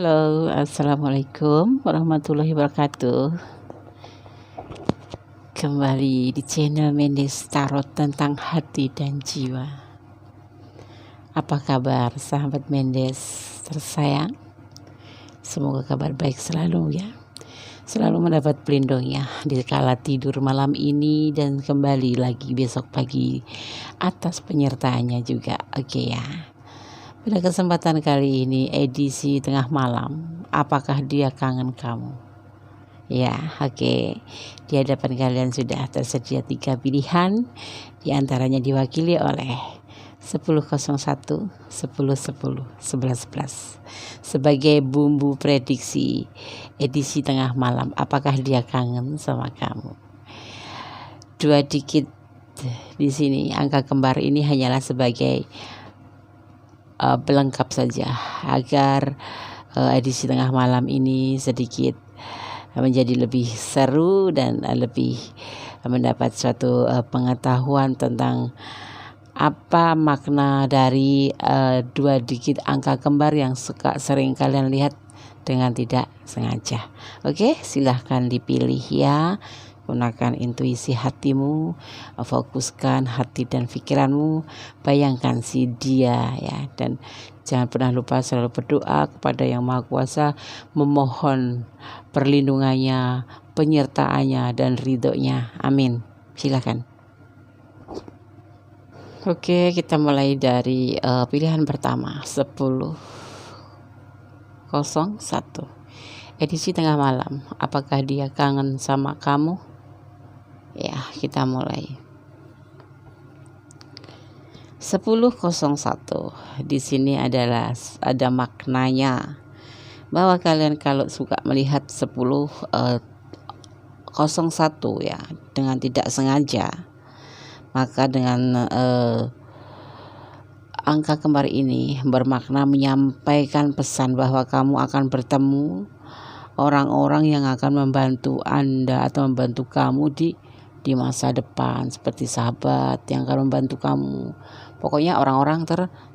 Halo, assalamualaikum warahmatullahi wabarakatuh. Kembali di channel Mendes Tarot tentang hati dan jiwa. Apa kabar sahabat Mendes tersayang? Semoga kabar baik selalu ya. Selalu mendapat pelindungnya di kala tidur malam ini dan kembali lagi besok pagi atas penyertaannya juga. Oke ya. Pada kesempatan kali ini edisi tengah malam, apakah dia kangen kamu? Ya, oke. Di hadapan kalian sudah tersedia 3 pilihan, di antaranya diwakili oleh 1001, 1010, 1111 sebagai bumbu prediksi edisi tengah malam. Apakah dia kangen sama kamu? 2 dikit di sini. Angka kembar ini hanyalah sebagai pelengkap saja agar edisi tengah malam ini sedikit menjadi lebih seru dan lebih mendapat suatu pengetahuan tentang apa makna dari 2 digit angka kembar yang sering kalian lihat dengan tidak sengaja. Oke, silahkan dipilih ya. Gunakan intuisi hatimu, fokuskan hati dan pikiranmu, bayangkan si dia ya, dan jangan pernah lupa selalu berdoa kepada Yang Maha Kuasa, memohon perlindungannya, penyertaannya dan ridhonya. Amin. Silakan. Oke, kita mulai dari pilihan pertama, 1001. Edisi tengah malam. Apakah dia kangen sama kamu? Ya, kita mulai. 1001. Di sini ada maknanya bahwa kalian kalau suka melihat 1001 ya dengan tidak sengaja, maka dengan angka kembar ini bermakna menyampaikan pesan bahwa kamu akan bertemu orang-orang yang akan membantu Anda atau membantu kamu di masa depan, seperti sahabat yang akan membantu kamu. Pokoknya orang-orang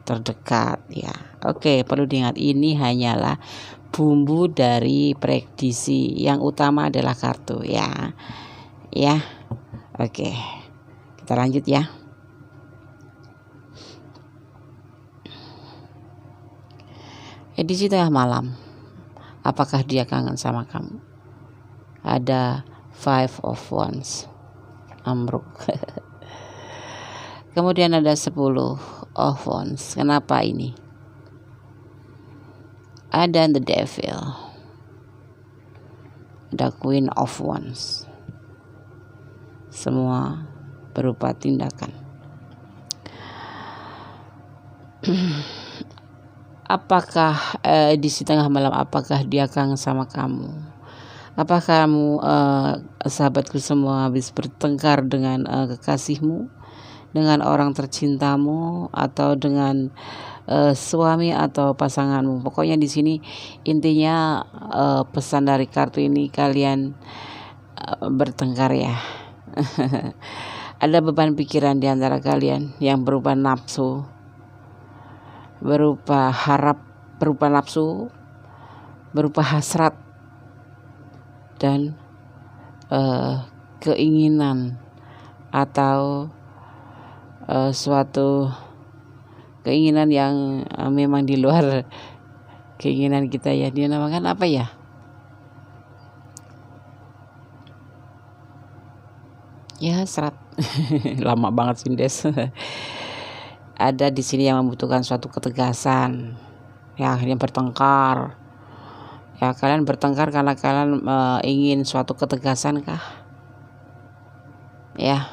terdekat ya. Oke, perlu diingat ini hanyalah bumbu dari prediksi. Yang utama adalah kartu ya. Ya. Oke. Kita lanjut ya. Edisi tengah malam. Apakah dia kangen sama kamu? Ada 5 of Wands. Amruk. Kemudian ada 10 of Wands. Kenapa ini? Ada the Devil. Ada Queen of Wands. Semua berupa tindakan. Apakah di tengah malam, apakah dia kangen sama kamu? Apakah kamu sahabatku semua habis bertengkar dengan kekasihmu, dengan orang tercintamu, atau dengan suami atau pasanganmu? Pokoknya di sini intinya pesan dari kartu ini kalian bertengkar ya. Ada beban pikiran di antara kalian yang berupa nafsu, berupa nafsu, berupa hasrat dan keinginan atau suatu keinginan yang memang di luar keinginan kita ya. Dia namakan apa ya? Ya, serat. Lama banget sih Des. Ada di sini yang membutuhkan suatu ketegasan. Ya, yang bertengkar. Ya, kalian bertengkar karena kalian ingin suatu ketegasan kah? Ya.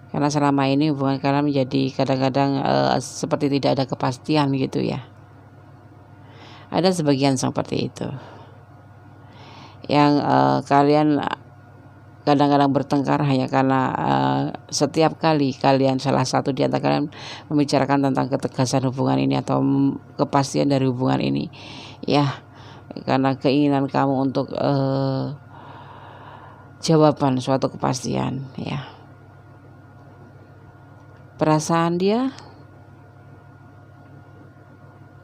Karena selama ini hubungan kalian menjadi kadang-kadang seperti tidak ada kepastian gitu ya. Ada sebagian seperti itu. Yang kalian kadang-kadang bertengkar hanya karena setiap kali kalian, salah satu di antara kalian membicarakan tentang ketegasan hubungan ini atau kepastian dari hubungan ini ya, karena keinginan kamu untuk jawaban suatu kepastian ya. Perasaan dia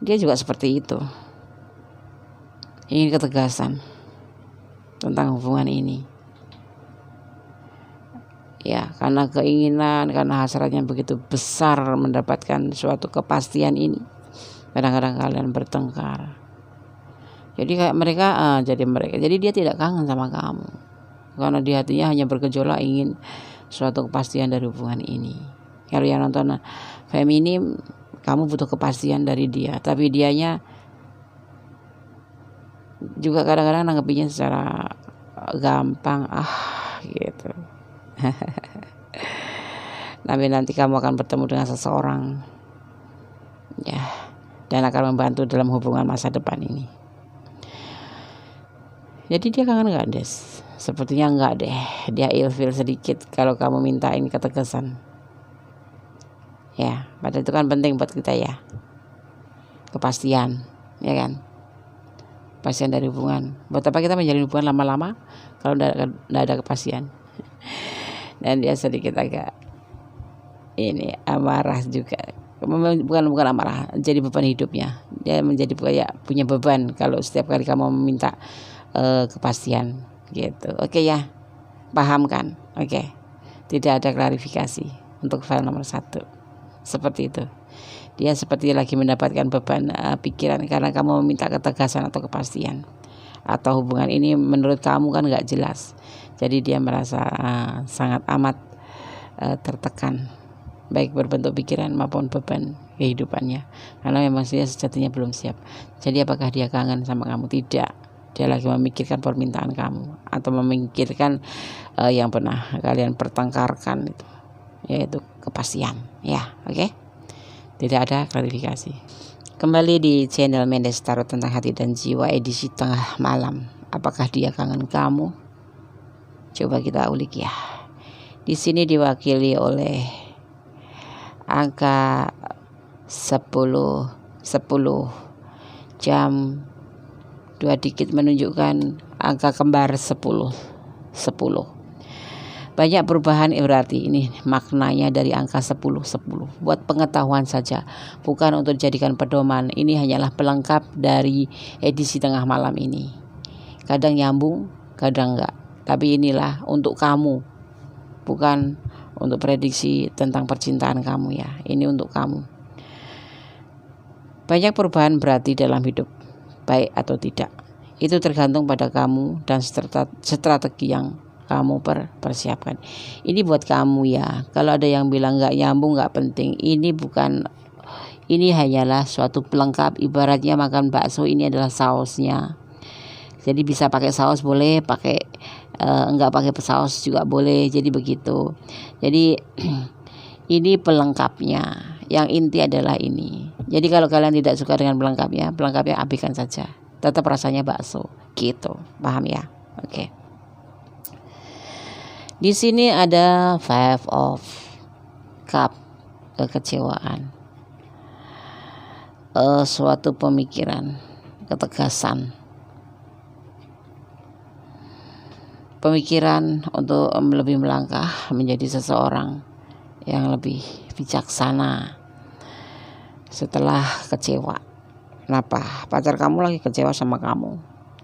dia juga seperti itu, ingin ketegasan tentang hubungan ini. Ya, karena keinginan, karena hasratnya begitu besar mendapatkan suatu kepastian ini, kadang-kadang kalian bertengkar. Jadi jadi dia tidak kangen sama kamu, karena di hatinya hanya bergejolak ingin suatu kepastian dari hubungan ini. Kalau yang nonton feminim, kamu butuh kepastian dari dia, tapi dianya juga kadang-kadang nanggepinnya secara gampang, gitu. Tapi nanti kamu akan bertemu dengan seseorang, ya, dan akan membantu dalam hubungan masa depan ini. Jadi dia kangen gak, Des? Sepertinya enggak deh. Dia ilfil sedikit kalau kamu mintain ketegasan. Ya, padahal itu kan penting buat kita ya, kepastian, ya kan? Kepastian dari hubungan. Buat apa kita menjalin hubungan lama-lama kalau tidak ada kepastian? Dan dia sedikit agak amarah juga, bukan amarah, jadi beban hidupnya. Dia menjadi punya beban kalau setiap kali kamu meminta kepastian gitu. Oke ya, paham kan? Oke. Tidak ada klarifikasi untuk file nomor 1 seperti itu. Dia seperti lagi mendapatkan beban pikiran karena kamu meminta ketegasan atau kepastian, atau hubungan ini menurut kamu kan gak jelas. Jadi dia merasa sangat amat tertekan, baik berbentuk pikiran maupun beban kehidupannya, karena memang dia sejatinya belum siap. Jadi apakah dia kangen sama kamu? Tidak. Dia lagi memikirkan permintaan kamu, atau memikirkan yang pernah kalian pertengkarkan itu, yaitu kepastian. Ya, oke? Tidak ada klarifikasi. Kembali di channel Mendes Tarot Tentang Hati dan Jiwa edisi tengah malam. Apakah dia kangen kamu? Coba kita ulik ya. Di sini diwakili oleh angka 10 jam 2 digit menunjukkan angka kembar 10. Banyak perubahan, berarti ini maknanya dari angka 10. Buat pengetahuan saja, bukan untuk dijadikan pedoman. Ini hanyalah pelengkap dari edisi tengah malam ini. Kadang nyambung, kadang enggak. Tapi inilah untuk kamu, bukan untuk prediksi tentang percintaan kamu ya. Ini untuk kamu. Banyak perubahan berarti dalam hidup, baik atau tidak. Itu tergantung pada kamu dan strategi yang kamu persiapkan. Ini buat kamu ya. Kalau ada yang bilang gak nyambung, gak penting. Ini hanyalah suatu pelengkap. Ibaratnya makan bakso, ini adalah sausnya. Jadi bisa pakai saus boleh, enggak pakai saus juga boleh. Jadi begitu. Jadi ini pelengkapnya. Yang inti adalah ini. Jadi kalau kalian tidak suka dengan pelengkapnya abaikan saja. Tetap rasanya bakso. Gitu. Paham ya? Oke. Di sini ada 5 of Cup, kekecewaan. Suatu pemikiran, ketegasan. Pemikiran untuk lebih melangkah menjadi seseorang yang lebih bijaksana setelah kecewa. Kenapa? Pacar kamu lagi kecewa sama kamu.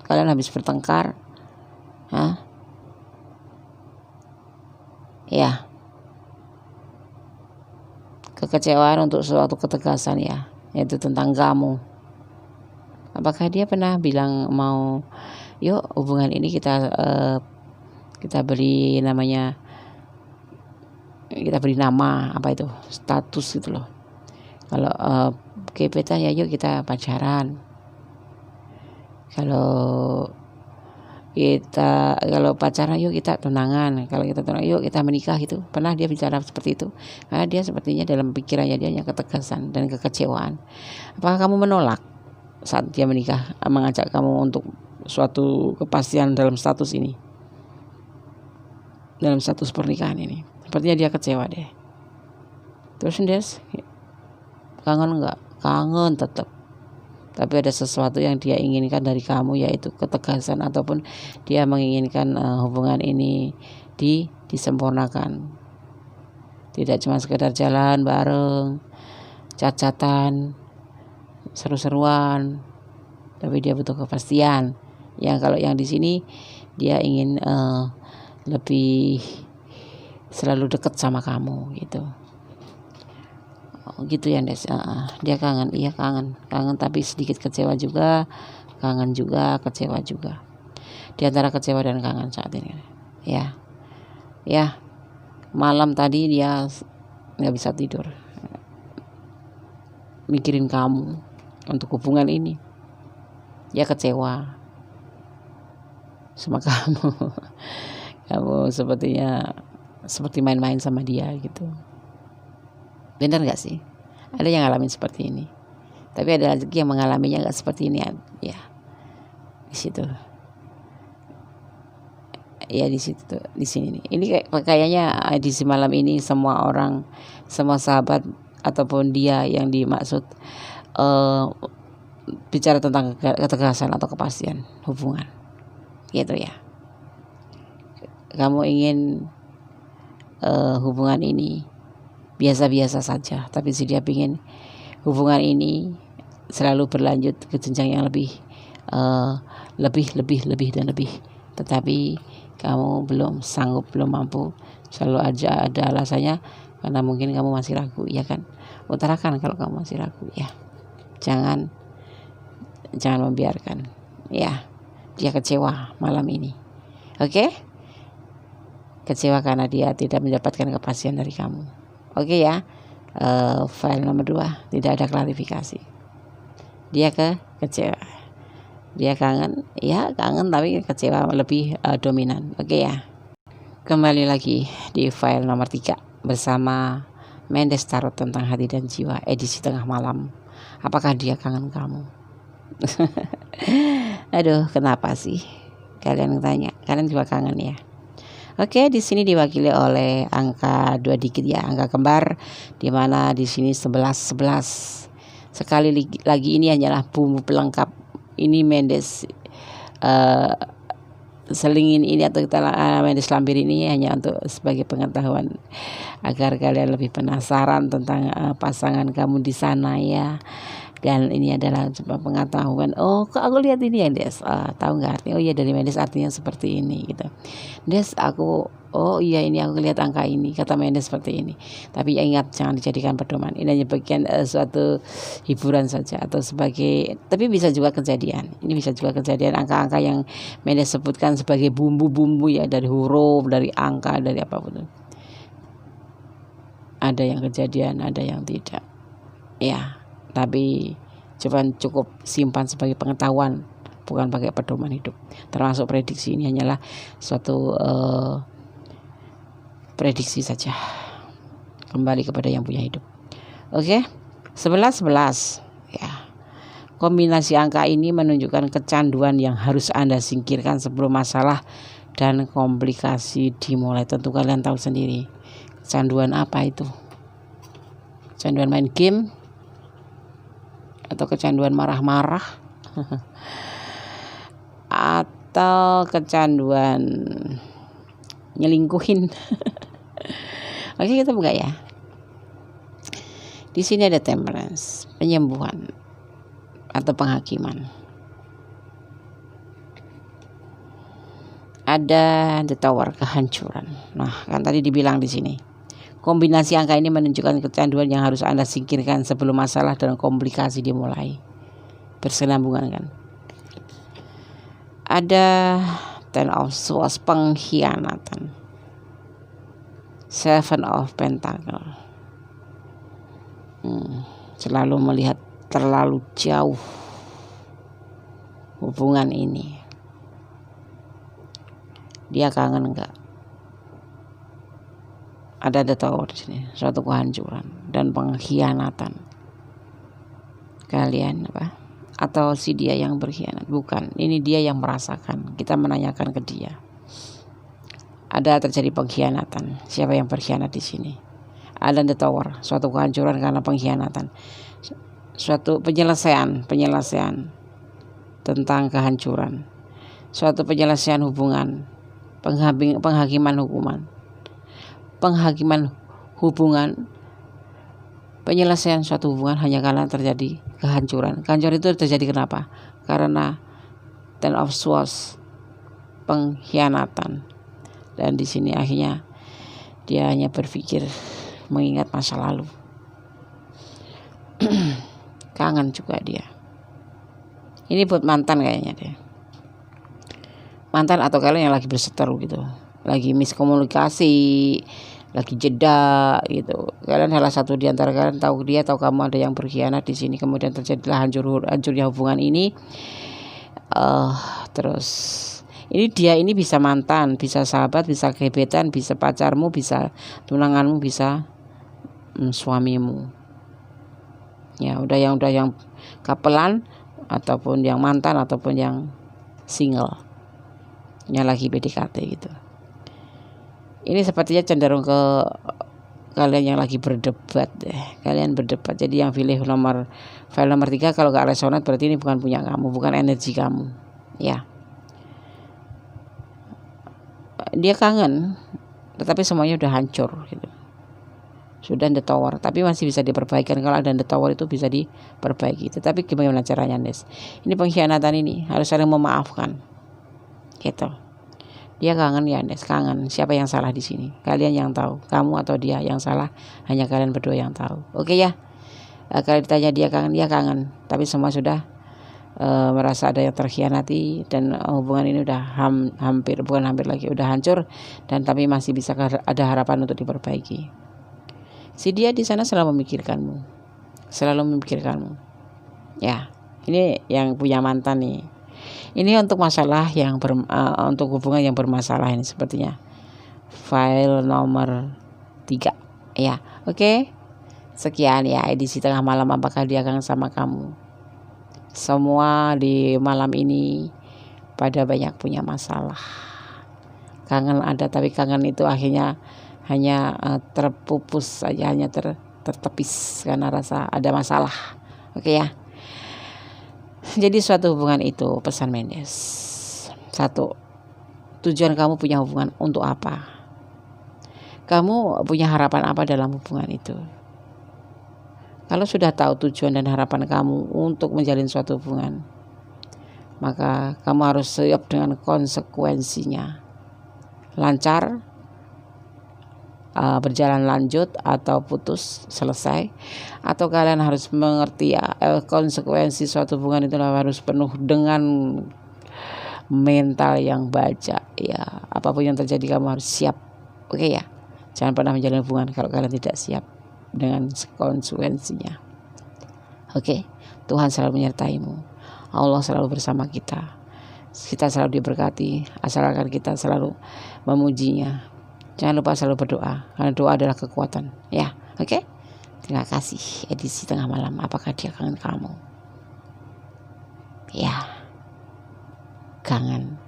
Kalian habis bertengkar. Ya. Kekecewaan untuk suatu ketegasan ya, yaitu tentang kamu. Apakah dia pernah bilang mau, yuk hubungan ini kita beri namanya, kita beri nama apa itu, status gitu loh. Kalau gebetan ya yuk kita pacaran. Kalau pacaran yuk kita tunangan. Kalau kita tunangan yuk kita menikah gitu. Pernah dia bicara seperti itu? Karena dia sepertinya dalam pikirannya dia hanya ketegasan dan kekecewaan. Apakah kamu menolak saat dia menikah, mengajak kamu untuk suatu kepastian dalam status ini, dalam status pernikahan ini? Sepertinya dia kecewa deh. Terus Des, kangen enggak? Kangen tetap. Tapi ada sesuatu yang dia inginkan dari kamu, yaitu ketegasan, ataupun dia menginginkan hubungan ini disempurnakan. Tidak cuma sekedar jalan bareng, chat-chatan, seru-seruan, tapi dia butuh kepastian. Kalau yang di sini dia ingin lebih selalu dekat sama kamu gitu. Gitu ya Des. Dia kangen, iya kangen tapi sedikit kecewa juga, kangen juga, kecewa juga. Di antara kecewa dan kangen saat ini. Ya. Malam tadi dia nggak bisa tidur, mikirin kamu untuk hubungan ini. Dia kecewa sama kamu. Kamu sepertinya seperti main-main sama dia gitu. Benar nggak sih? Ada yang ngalamin seperti ini, tapi ada lagi yang mengalaminya nggak seperti ini ya. Di situ. Ya di situ tuh, di sini nih. Ini kayaknya di malam ini semua orang, semua sahabat ataupun dia yang dimaksud bicara tentang ketegasan atau kepastian hubungan. Gitu ya. Kamu ingin hubungan ini biasa-biasa saja, tapi dia ingin hubungan ini selalu berlanjut ke jenjang yang lebih dan lebih. Tetapi kamu belum sanggup, belum mampu, selalu aja ada alasannya karena mungkin kamu masih ragu, ya kan? Utarakan kalau kamu masih ragu, ya. Jangan membiarkan, ya. Dia kecewa malam ini, oke? Kecewa karena dia tidak mendapatkan kepastian dari kamu, oke ya? File nomor 2 tidak ada klarifikasi. Dia kecewa. Dia kangen, ya kangen tapi kecewa lebih dominan. Oke ya. Kembali lagi di file nomor 3 bersama Mendes Tarot tentang hati dan jiwa edisi tengah malam. Apakah dia kangen kamu? Aduh, kenapa sih? Kalian tanya, kalian juga kangen ya? Oke, di sini diwakili oleh angka 2 digit ya, angka kembar, di mana di sini 11. Sekali lagi ini hanyalah bumbu pelengkap. Ini Mendes selingin ini atau kita Mendes lampir ini hanya untuk sebagai pengetahuan agar kalian lebih penasaran tentang pasangan kamu di sana ya. Dan ini adalah pengetahuan. Oh, kok aku lihat ini ya Des, tahu nggak artinya? Oh iya, dari Mendes artinya seperti ini gitu. Des, oh iya ini aku lihat angka ini, kata Mendes seperti ini. Tapi ya ingat, jangan dijadikan pedoman. Ini hanya bagian suatu hiburan saja atau sebagai, tapi bisa juga kejadian. Ini bisa juga kejadian angka-angka yang Mendes sebutkan sebagai bumbu-bumbu ya, dari huruf, dari angka, dari apapun. Ada yang kejadian, ada yang tidak. Ya. Tapi cukup simpan sebagai pengetahuan, bukan pakai pedoman hidup. Termasuk prediksi, ini hanyalah suatu prediksi saja, kembali kepada yang punya hidup. Oke, 11 ya. Kombinasi angka ini menunjukkan kecanduan yang harus Anda singkirkan sebelum masalah dan komplikasi dimulai. Tentu kalian tahu sendiri kecanduan apa itu. Kecanduan main game atau kecanduan marah-marah atau kecanduan nyelingkuhin. Oke, kita buka ya. Di sini ada temperance, penyembuhan atau penghakiman. Ada the tower, kehancuran. Nah, kan tadi dibilang di sini. Kombinasi angka ini menunjukkan kecanduan yang harus Anda singkirkan sebelum masalah dan komplikasi dimulai. Berkesinambungan kan. Ada Ten of Swords, pengkhianatan. Seven of Pentacle. Selalu melihat terlalu jauh hubungan ini. Dia kangen enggak? Ada the tower di sini, suatu kehancuran dan pengkhianatan. Kalian apa? Atau si dia yang berkhianat? Bukan, ini dia yang merasakan. Kita menanyakan ke dia. Ada terjadi pengkhianatan. Siapa yang berkhianat di sini? Ada the tower, suatu kehancuran karena pengkhianatan. Suatu penyelesaian tentang kehancuran. Suatu penyelesaian hubungan, penghakiman hubungan, penyelesaian suatu hubungan hanya karena terjadi kehancuran. Kehancuran itu terjadi kenapa? Karena Ten of Swords, pengkhianatan. Dan di sini akhirnya dia hanya berpikir mengingat masa lalu. Kangen juga dia. Ini buat mantan kayaknya deh. Mantan atau kalian yang lagi berseteru gitu, lagi miskomunikasi, lagi jeda gitu. Kalian salah satu di antara kalian tahu dia tahu kamu ada yang berkhianat di sini, kemudian terjadilah hancurnya hubungan ini. Terus ini dia ini bisa mantan, bisa sahabat, bisa gebetan, bisa pacarmu, bisa tunanganmu, bisa suamimu. Ya, udah yang kapelan ataupun yang mantan ataupun yang single. Yang lagi PDKT gitu. Ini sepertinya cenderung ke kalian yang lagi berdebat deh. Kalian berdebat. Jadi yang pilih file nomor 3 kalau gak resonat berarti ini bukan punya kamu, bukan energi kamu. Ya. Dia kangen, tetapi semuanya udah hancur gitu. Sudah the tower, tapi masih bisa diperbaiki. Kalau ada the tower itu bisa diperbaiki. Tetapi gimana caranya, Nes? Ini pengkhianatan ini harus saling memaafkan. Gitu. Dia kangen ya, Nes, kangen. Siapa yang salah di sini? Kalian yang tahu, kamu atau dia yang salah, hanya kalian berdua yang tahu. Oke ya. Kalau ditanya dia kangen, tapi semua sudah merasa ada yang terkhianati dan hubungan ini udah bukan hampir lagi, udah hancur dan tapi masih bisa ada harapan untuk diperbaiki. Si dia di sana selalu memikirkanmu. Ya, ini yang punya mantan nih. Ini untuk masalah yang untuk hubungan yang bermasalah ini sepertinya. File nomor 3. Ya, oke. Sekian ya edisi tengah malam, apakah dia kangen sama kamu? Semua di malam ini pada banyak punya masalah. Kangen ada, tapi kangen itu akhirnya hanya terpupus saja, hanya tertepis karena rasa ada masalah. Oke ya. Jadi suatu hubungan itu, pesan Mendes. 1. Tujuan kamu punya hubungan untuk apa? Kamu punya harapan apa dalam hubungan itu? Kalau sudah tahu tujuan dan harapan kamu untuk menjalin suatu hubungan, maka kamu harus siap dengan konsekuensinya. Lancar, berjalan lanjut atau putus selesai, atau kalian harus mengerti konsekuensi suatu hubungan itu harus penuh dengan mental yang baja ya. Apapun yang terjadi kamu harus siap. Oke ya, jangan pernah menjalin hubungan kalau kalian tidak siap dengan konsekuensinya. Oke, Tuhan selalu menyertaimu, Allah selalu bersama kita selalu diberkati asalkan kita selalu memujinya. Jangan lupa selalu berdoa, karena doa adalah kekuatan. Ya, oke? Terima kasih. Edisi tengah malam, apakah dia kangen kamu? Ya, kangen.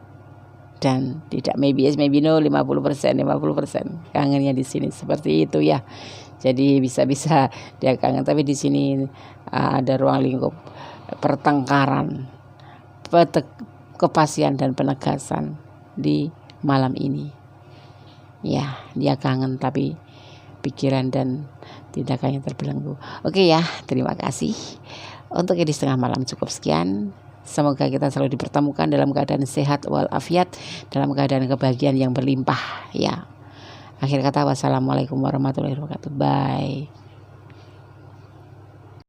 Dan tidak maybe yes, maybe no, 50%. Kangennya di sini seperti itu ya. Jadi bisa-bisa dia kangen, tapi di sini ada ruang lingkup pertengkaran, kepastian dan penegasan di malam ini. Ya, dia kangen tapi pikiran dan tindakannya terbelenggu. Oke ya, terima kasih. Untuk edisi tengah malam cukup sekian. Semoga kita selalu dipertemukan dalam keadaan sehat walafiat, dalam keadaan kebahagiaan yang berlimpah ya. Akhir kata, wassalamualaikum warahmatullahi wabarakatuh. Bye.